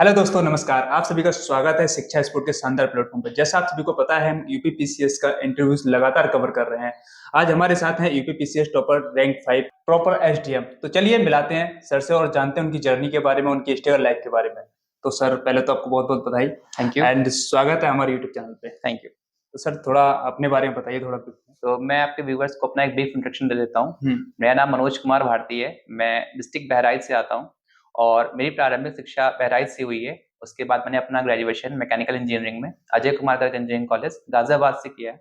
Hello दोस्तों, नमस्कार। आप सभी का स्वागत है शिक्षा स्पोर्ट के शानदार प्लेटफॉर्म पर। जैसा आप सभी को पता है, हम यूपीपीसीएस का इंटरव्यूज लगातार कवर कर रहे हैं। आज हमारे साथ हैं UPPCS topper rank 5 proper SDM. तो चलिए मिलाते हैं सर से और जानते हैं उनकी जर्नी के बारे में, उनकी स्ट्रगल लाइफ के बारे में। तो सर, पहले तो आपको बहुत बहुत बधाई। Thank you. एंड स्वागत है हमारे यूट्यूब चैनल पे। Thank you. तो सर, थोड़ा अपने बारे में बताइए, थोड़ा कुछ। तो मैं आपके व्यूवर्स को अपना एक ब्रीफ इंट्रोडक्शन दे देता हूँ। हम्म। मेरा नाम मनोज कुमार भारती है। मैं डिस्ट्रिक्ट बहराइच से आता हूँ और मेरी प्रारंभिक शिक्षा बहराइच से हुई है। उसके बाद मैंने अपना ग्रेजुएशन मैकेनिकल इंजीनियरिंग में अजय कुमार गर्ग इंजीनियरिंग कॉलेज गाजियाबाद से किया है।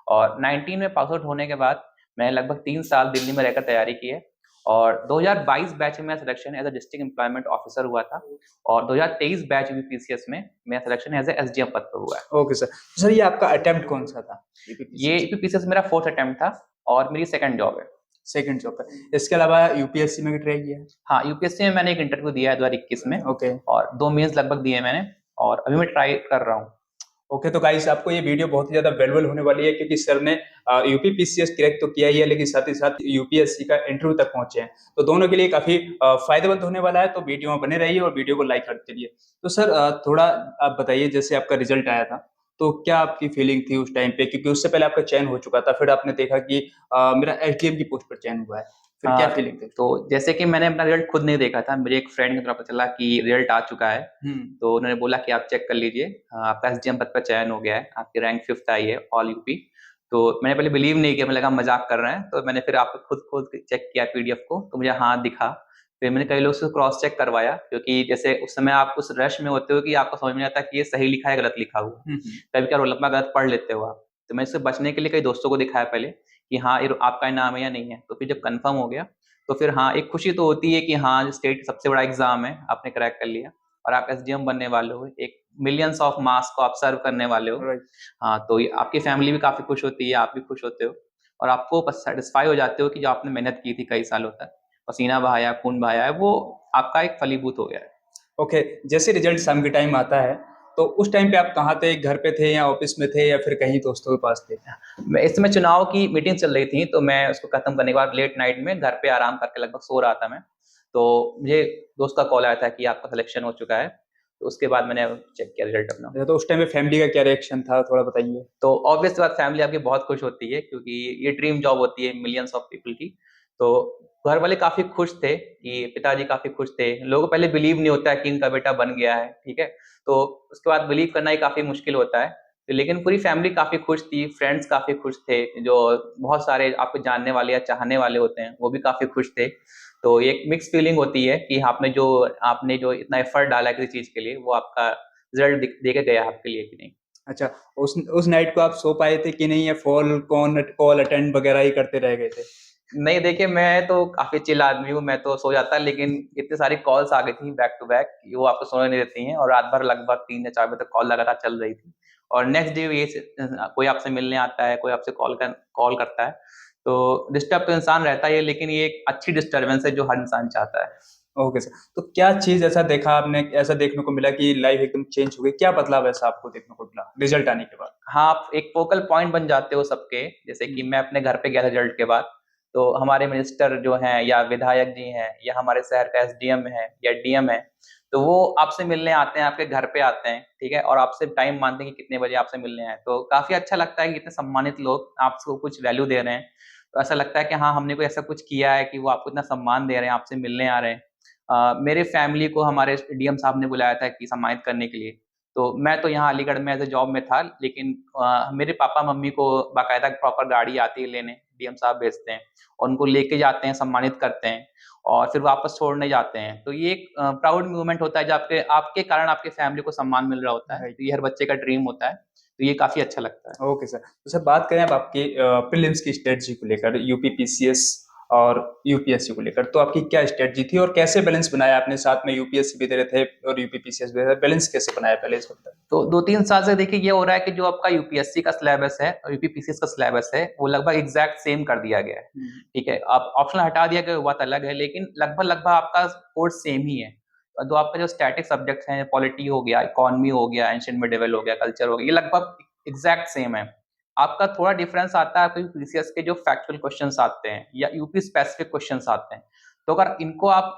और 19 में पास आउट होने के बाद मैंने लगभग 3 साल दिल्ली में रहकर तैयारी की है। और 2022 बैच में मेरा selection as a district employment officer हुआ था। और 2023 बैच यूपीसीएस में मेरा सिलेक्शन एज ए एसडीएम पद पर हुआ है। Okay sir. तो सर, ये आपका अटेम्प्ट कौन सा था ये यूपीपीसीएस? यूपीसीएस मेरा 4th अटेम्प्ट था और मेरी सेकंड जॉब है। सेकंड जॉब है। इसके अलावा यूपीएससी में भी ट्राई किया है? हाँ, यूपीएससी में मैंने एक इंटरव्यू दिया है 2021 में। ओके। और 2 मेंस लगभग दिए मैंने। और अभी मैं ट्राई कर रहा हूँ। ओके, तो गाइस, आपको ये वीडियो बहुत ही ज्यादा वैल्यूबल होने वाली है, क्योंकि सर ने यूपीपीसीएस क्रैक तो किया ही है, लेकिन साथ ही साथ यूपीएससी का इंटरव्यू तक पहुंचे हैं। तो दोनों के लिए काफी फायदेमंद होने वाला है। तो वीडियो में बने रहिए और वीडियो को लाइक करते रहिए। तो सर, थोड़ा आप बताइए, जैसे आपका रिजल्ट आया था, तो क्या आपकी फीलिंग थी उस टाइम पे? क्योंकि उससे पहले आपका चयन हो चुका था, फिर आपने देखा कि मेरा एसडीएम की पोस्ट पर चयन हुआ है। फिर क्या फीलिंग थी? तो जैसे कि मैंने अपना रिजल्ट खुद नहीं देखा था, मेरे एक फ्रेंड के द्वारा पता चला कि रिजल्ट आ चुका है। तो उन्होंने बोला कि आप चेक कर लीजिए, आपका एसडीएम पद पर चयन हो गया है, आपकी रैंक 5th आई है ऑल यूपी। तो मैंने पहले बिलीव नहीं किया, मुझे लगा मजाक कर रहे हैं। तो मैंने फिर आप खुद खुद चेक किया पीडीएफ को, तो मुझे हाँ दिखा। फिर मैंने कई लोग से क्रॉस चेक करवाया, क्योंकि जैसे उस समय आप उस रश में होते हो कि आपको समझ में नहीं आता कि ये सही लिखा है गलत लिखा हुआ है। कभी क्या रोल नंबर गलत पढ़ लेते हो आप। तो मैं इससे बचने के लिए कई दोस्तों को दिखाया पहले कि हाँ ये आपका नाम है या नहीं है। तो फिर जब कंफर्म हो गया, तो फिर हाँ एक खुशी तो होती है कि हाँ स्टेट सबसे बड़ा एग्जाम है, आपने क्रैक कर लिया और आप एसडीएम बनने वाले हो, एक मिलियंस ऑफ मार्क्स को आप सर्व करने वाले हो। राइट। हाँ, तो आपकी फैमिली भी काफी खुश होती है, आप भी खुश होते हो। और आपको सेटिस्फाई हो जाते हो कि जो आपने मेहनत की थी कई सालों तक, पसीना बहाया, खून बहाया है, वो आपका एक फलीभूत हो गया है। ओके। जैसे रिजल्ट शाम के टाइम आता है, तो उस टाइम पे आप कहाँ थे? घर पे थे या ऑफिस में थे या फिर कहीं दोस्तों के पास थे? मैं इस समय चुनाव की मीटिंग चल रही थी, तो मैं उसको खत्म करने के बाद लेट नाइट में घर पे आराम करके लगभग सो रहा था मैं। तो मुझे दोस्त का कॉल आया था कि आपका सिलेक्शन हो चुका है। तो उसके बाद मैंने चेक किया रिजल्ट अपना। अच्छा, तो उस टाइम पे फैमिली का क्या रिएक्शन था, थोड़ा बताइए। तो ऑब्वियस बात, फैमिली आपकी बहुत खुश होती है, क्योंकि ये ड्रीम जॉब होती है मिलियंस ऑफ पीपल की। तो घर वाले काफी खुश थे, कि पिताजी काफी खुश थे। लोगों को पहले बिलीव नहीं होता है कि इनका बेटा बन गया है, ठीक है। तो उसके बाद बिलीव करना ही काफी मुश्किल होता है। तो लेकिन पूरी फैमिली काफी खुश थी, फ्रेंड्स काफी खुश थे, जो बहुत सारे आपको जानने वाले या चाहने वाले होते हैं वो भी काफी खुश थे। तो ये एक मिक्स फीलिंग होती है कि आपने जो इतना एफर्ट डाला है किसी चीज के लिए, वो आपका रिजल्ट दे के गया आपके लिए कि नहीं। अच्छा, उस नाइट को आप सो पाए थे कि नहीं, या फोन कॉल कॉल अटेंड वगैरह ही करते रह गए थे? नहीं, देखिए मैं तो काफी चिल आदमी हूँ, मैं तो सो जाता, लेकिन इतनी सारी कॉल्स आ गई थी बैक टू बैक, वो आपको सोने नहीं देती हैं। और रात भर लगभग 3 या 4 बजे तक कॉल लगातार चल रही थी। और नेक्स्ट डे कोई आपसे मिलने आता है, कोई आपसे कॉल करता है। तो डिस्टर्ब तो इंसान रहता ही है, लेकिन ये एक अच्छी डिस्टर्बेंस है जो हर इंसान चाहता है। Okay sir. तो क्या चीज ऐसा देखा आपने, ऐसा देखने को मिला कि लाइफ एकदम चेंज हो गई? क्या बदलाव ऐसा आपको देखने को मिला रिजल्ट आने के बाद? हाँ, आप एक फोकल पॉइंट बन जाते हो सबके। जैसे कि मैं अपने घर पे गया था रिजल्ट के बाद, तो हमारे मिनिस्टर जो हैं या विधायक जी हैं या हमारे शहर का एसडीएम है या डीएम है, तो वो आपसे मिलने आते हैं, आपके घर पे आते हैं, ठीक है। और आपसे टाइम मानते हैं कि कितने बजे आपसे मिलने आए। तो काफी अच्छा लगता है कि इतने सम्मानित लोग आपको कुछ वैल्यू दे रहे हैं। तो ऐसा लगता है कि हाँ हमने कोई ऐसा कुछ किया है कि वो आपको इतना सम्मान दे रहे हैं, आपसे मिलने आ रहे हैं। मेरे फैमिली को हमारे डीएम साहब ने बुलाया था कि सम्मानित करने के लिए। तो मैं तो यहाँ अलीगढ़ में एज ए जॉब में था, लेकिन मेरे पापा मम्मी को बाकायदा प्रॉपर गाड़ी आती है लेने, डीएम साहब भेजते हैं और उनको लेके जाते हैं, सम्मानित करते हैं और फिर वापस छोड़ने जाते हैं। तो ये एक प्राउड मूवमेंट होता है, जब आपके आपके कारण आपके फैमिली को सम्मान मिल रहा होता है। राइट। तो ये हर बच्चे का ड्रीम होता है। तो ये काफी अच्छा लगता है। Okay sir. तो सर, बात करें अब आपकी प्रीलिम्स की स्ट्रेटजी को लेकर, यूपीपीसीएस और यूपीएससी को लेकर, तो आपकी क्या स्ट्रेटजी थी और कैसे बैलेंस बनाया आपने? साथ में यूपीएससी भी दे रहे थे और यूपीपीसीएस भी दे रहे थे, बैलेंस कैसे बनाया पहले इस वक्त? तो 2-3 साल से देखिए ये हो रहा है कि जो आपका यूपीएससी का सिलेबस है और यूपीपीसीएस का सिलेबस है, वो लगभग एग्जैक्ट सेम कर दिया गया है, ठीक है। आप ऑप्शनल हटा दिया गया, वो बात अलग है, लेकिन लगभग लगभग आपका कोर्स सेम ही है। और जो आपका जो स्टैटिक सब्जेक्ट्स हैं, पॉलिटी हो गया, इकोनॉमी हो गया, एंशियंट मिडिवल हो गया, कल्चर हो गया, ये लगभग एग्जैक्ट सेम है। आपका थोड़ा डिफरेंस आता है आपके यूपीसीएस के जो फैक्चुअल क्वेश्चंस आते हैं या यूपी स्पेसिफिक क्वेश्चंस आते हैं। तो अगर इनको आप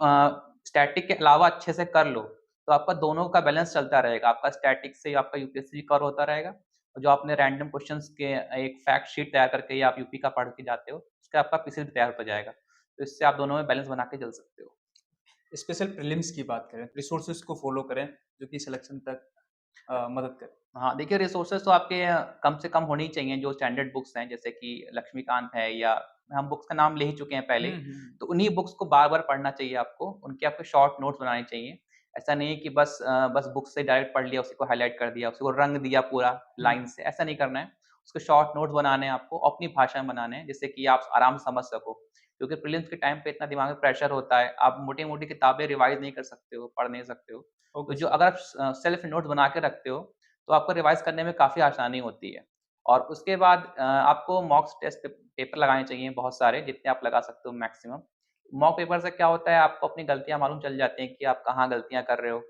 स्टैटिक के अलावा अच्छे से कर लो, तो आपका दोनों का बैलेंस चलता रहेगा, आपका स्टैटिक से आपका यूपीएससी भी कवर होता रहेगा, और जो आपने रैंडम क्वेश्चंस के एक फैक्ट शीट तैयार करके या आप यूपी का पढ़ के जाते हो, उसका आपका पीसी भी तैयार होता जाएगा। तो इससे आप दोनों में बैलेंस बना के चल सकते हो। स्पेशल प्रीलिम्स की बात करें, रिसोर्सेज को फॉलो करें जो कि सिलेक्शन तक मदद करें। हाँ, देखिए रिसोर्सेज़ तो आपके कम से कम होने ही चाहिए, जो स्टैंडर्ड बुक्स हैं जैसे कि लक्ष्मीकांत है, या हम बुक्स का नाम ले ही चुके हैं पहले ही, तो उन्हीं बुक्स को बार-बार पढ़ना चाहिए आपको, उनके आपको शॉर्ट नोट्स बनाने चाहिए। ऐसा नहीं है कि बस बुक से डायरेक्ट पढ़ लिया, उसी को हाइलाइट कर दिया, उसी को रंग दिया पूरा हुँ, लाइन से, ऐसा नहीं करना है। उसके शॉर्ट नोट्स बनाने हैं आपको, अपनी भाषा में बनाने हैं, जिससे कि आप आराम से समझ सको। क्योंकि प्रीलिम्स के टाइम पे इतना दिमाग में प्रेशर होता है, आप मोटी-मोटी किताबें रिवाइज़ नहीं कर सकते हो, पढ़ नहीं सकते हो। तो ओके जो सर। अगर आप सेल्फ नोट्स बना के रखते हो, तो आपको रिवाइज़ करने में काफ़ी आसानी होती है। और उसके बाद आपको मॉक टेस्ट पेपर लगाने चाहिए बहुत सारे, जितने आप लगा सकते हो मैक्सिमम। मॉक पेपर से क्या होता है, आपको अपनी गलतियाँ मालूम चल जाती हैं कि आप कहाँ गलतियाँ कर रहे हो,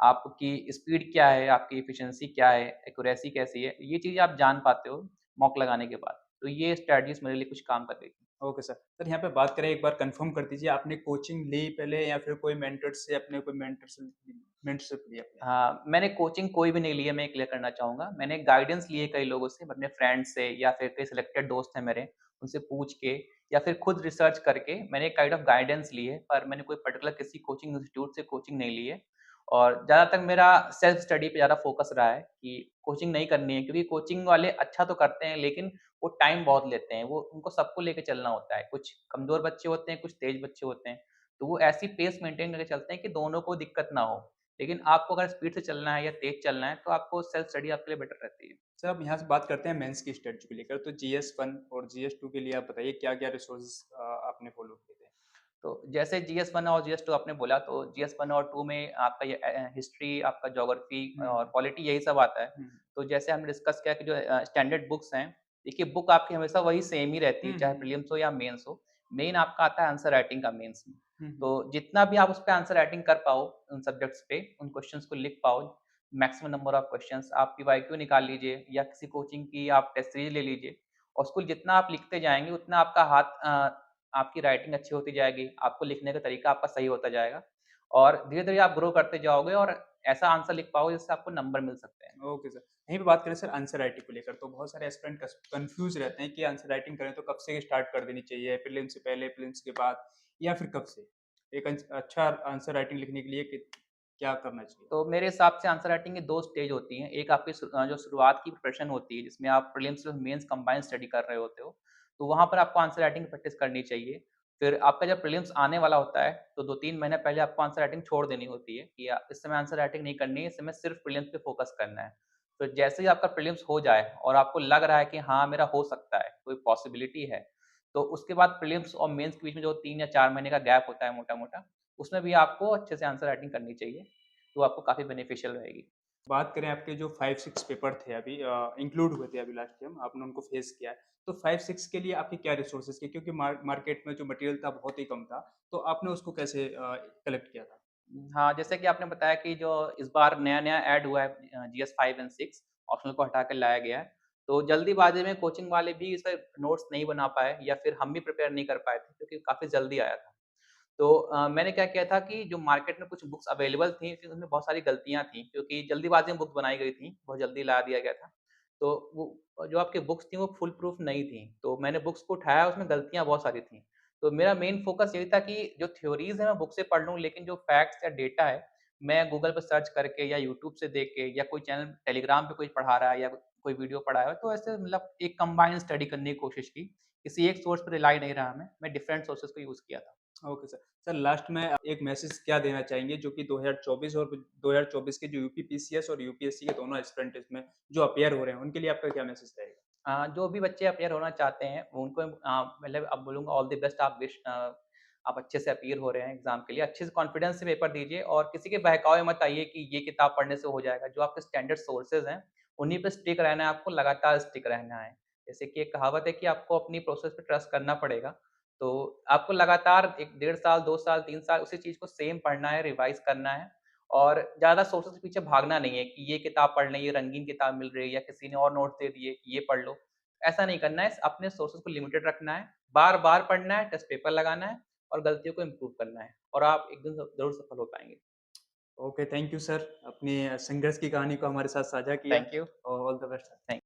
आपकी स्पीड क्या है, आपकी एफिशिएंसी क्या है, एक्यूरेसी कैसी है, ये चीज़ें आप जान पाते हो मॉक लगाने के बाद। तो ये स्ट्रैटेजीज़ मेरे लिए कुछ काम कर गई। Okay sir. सर यहाँ पे बात करें, एक बार कन्फर्म कर दीजिए, आपने कोचिंग ली पहले या फिर कोई मेंटर से अपने कोई मेंटरशिप ली अपने? हाँ, मैंने कोचिंग कोई भी नहीं ली है, मैं ये क्लियर करना चाहूँगा। मैंने गाइडेंस ली है कई लोगों से, अपने फ्रेंड्स से या फिर कई सिलेक्टेड दोस्त हैं मेरे, उनसे पूछ के या फिर खुद रिसर्च करके मैंने एक काइंड ऑफ गाइडेंस ली है, पर मैंने कोई पर्टिकुलर किसी कोचिंग इंस्टीट्यूट से कोचिंग नहीं ली है। और ज़्यादातर मेरा सेल्फ स्टडी पे ज़्यादा फ़ोकस रहा है कि कोचिंग नहीं करनी है, क्योंकि कोचिंग वाले अच्छा तो करते हैं, लेकिन वो टाइम बहुत लेते हैं। वो उनको सबको लेके चलना होता है, कुछ कमज़ोर बच्चे होते हैं, कुछ तेज़ बच्चे होते हैं। तो वो ऐसी पेस मेंटेन करके चलते हैं कि दोनों को दिक्कत ना हो। लेकिन आपको अगर स्पीड से चलना है या तेज़ चलना है, तो आपको सेल्फ स्टडी आपके लिए बेटर रहती है। सर अब यहाँ से बात करते हैं मेंस की स्ट्रेटजी को लेकर, तो जीएस 1 और जीएस 2 के लिए आप बताइए क्या-क्या रिसोर्सेज़ आपने फॉलो किए थे? तो जैसे जीएस 1 और जीएस 2 आपने बोला, तो जीएस 1 और 2 में आपका ये हिस्ट्री, आपका ज्योग्राफी हुँ, और हुँ, पॉलिटी यही सब आता है। हुँ, तो जैसे हमने डिस्कस किया कि जो स्टैंडर्ड बुक्स हैं, देखिए बुक आपकी हमेशा वही सेम ही रहती हुँ, है, चाहे हुँ, प्रीलिम्स हो या मेंस हो। मेन आपका आता है आंसर राइटिंग का मेंस में। हुँ, तो हुँ, जितना भी आप उसपे आंसर राइटिंग कर पाओ, उन सब्जेक्ट्स पे, उन क्वेश्चन्स को लिख पाओ, मैक्सिमम नंबर ऑफ क्वेश्चन्स, आप पीवाईक्यू निकाल लीजिए या किसी कोचिंग की आप टेस्ट सीरीज़ ले लीजिए, और उसको जितना आप लिखते जाएँगे, उतना आपका आपकी राइटिंग अच्छी होती जाएगी, आपको लिखने का तरीका आपका सही होता जाएगा, और धीरे-धीरे आप ग्रो करते जाओगे और ऐसा आंसर लिख पाओगे जिससे आपको नंबर मिल सकते हैं। Okay sir. यहीं पे बात करें सर आंसर राइटिंग को लेकर, तो बहुत सारे एस्पिरेंट कन्फ्यूज़ रहते हैं कि आंसर राइटिंग करें तो कब से स्टार्ट कर देनी चाहिए, प्रीलिम्स से पहले, प्रीलिम्स के बाद या फिर कब से? एक अच्छा आंसर राइटिंग लिखने के लिए क्या करना चाहिए? तो मेरे हिसाब से आंसर राइटिंग की 2 स्टेज होती हैं। एक आपकी जो शुरुआत की प्रिपरेशन होती है, जिसमें आप प्रीलिम्स और मेंस कंबाइंड स्टडी कर रहे होते हो, तो वहाँ पर आपको आंसर राइटिंग की प्रैक्टिस करनी चाहिए। फिर आपका जब प्रीलिम्स आने वाला होता है, तो 2-3 महीने पहले आपको आंसर राइटिंग छोड़ देनी होती है कि इस समय आंसर राइटिंग नहीं करनी है, इस समय सिर्फ प्रीलिम्स पे फोकस करना है। तो जैसे ही आपका प्रीलिम्स हो जाए और आपको लग रहा है कि हाँ, मेरा हो सकता है, कोई पॉसिबिलिटी है, तो उसके बाद प्रीलिम्स और मेंस के बीच में जो 3 या 4 महीने का गैप होता है मोटा-मोटा, उसमें भी आपको अच्छे से आंसर राइटिंग करनी चाहिए। तो आपको काफ़ी बेनिफिशियल रहेगी। बात करें आपके जो 5-6 पेपर थे अभी इंक्लूड हुए थे अभी लास्ट टाइम, आपने उनको फेस किया है। तो 5-6 के लिए आपके क्या रिसोर्सेज़ थे? क्योंकि मार्केट में जो मटेरियल था बहुत ही कम था, तो आपने उसको कैसे कलेक्ट किया था? हाँ, जैसे कि आपने बताया कि जो इस बार नया-नया ऐड हुआ है जीएस 5 एंड 6 ऑप्शनल को हटा के लाया गया है। तो जल्दीबाज़ी में कोचिंग वाले भी इस पे नोट्स नहीं बना पाए या फिर हम भी प्रिपेयर नहीं कर पाए थे, क्योंकि काफ़ी जल्दी आया था। तो मैंने क्या किया था कि जो मार्केट में कुछ बुक्स अवेलेबल थी, फिर उनमें बहुत सारी गलतियाँ थी, क्योंकि जल्दीबाज़ी में बुक बनाई गई थी, बहुत जल्दी ला दिया गया था। तो वो जो आपकी बुक्स थी, वो फुल प्रूफ नहीं थी। तो मैंने बुक्स को उठाया, उसमें गलतियाँ बहुत सारी थी। तो मेरा मेन फ़ोकस यही था कि जो थ्योरीज़ हैं, मैं बुक से पढ़ लूँ, लेकिन जो फैक्ट्स या डेटा है, मैं गूगल पे सर्च करके या यूट्यूब से देख के या कोई चैनल टेलीग्राम पे कोई पढ़ा रहा है या कोई वीडियो पढ़ा है, तो ऐसे मतलब एक कंबाइंड स्टडी करने की कोशिश की। किसी एक सोर्स पे रिलाई नहीं रहा मैं डिफरेंट सोर्सेज़ को यूज़ किया था। Okay sir. सर लास्ट में एक मैसेज क्या देना चाहेंगे जो कि 2024 और 2024 के जो यूपी पीसीएस और यूपीएससी के दोनों एस्पिरेंट इसमें जो अपीयर हो रहे हैं, उनके लिए आपका क्या मैसेज रहेगा? जो भी बच्चे अपीयर होना चाहते हैं, उनको मतलब अब बोलूँगा ऑल द बेस्ट, आप अच्छे से अपीयर हो रहे हैं एग्ज़ाम के लिए, अच्छे से कॉन्फिडेंस से पेपर दीजिए और किसी के बहकावे में मत आइए कि ये किताब पढ़ने से हो जाएगा। जो आपके स्टैंडर्ड सोर्सेज़ हैं, उन्हीं पे स्टिक रहना है आपको, लगातार स्टिक रहना है। जैसे कि एक कहावत है कि आपको अपनी प्रोसेस पे ट्रस्ट करना पड़ेगा, तो आपको लगातार 1 डेढ़ साल, 2 साल, 3 साल उसी चीज़ को सेम पढ़ना है, रिवाइज़ करना है और ज़्यादा सोर्सेज़ के पीछे भागना नहीं है कि ये किताब पढ़ लें, ये रंगीन किताब मिल रही है या किसी ने और नोट्स दे दिए, ये पढ़ लो। ऐसा नहीं करना है, अपने सोर्सेज़ को लिमिटेड रखना है, बार-बार पढ़ना है, टेस्ट पेपर लगाना है और गलतियों को इम्प्रूव करना है और आप एक दिन ज़रूर सफल हो पाएँगे। ओके, थैंक यू सर, अपनी संघर्ष की कहानी को हमारे साथ साझा किया थैंक यू। और ऑल द बेस्ट। थैंक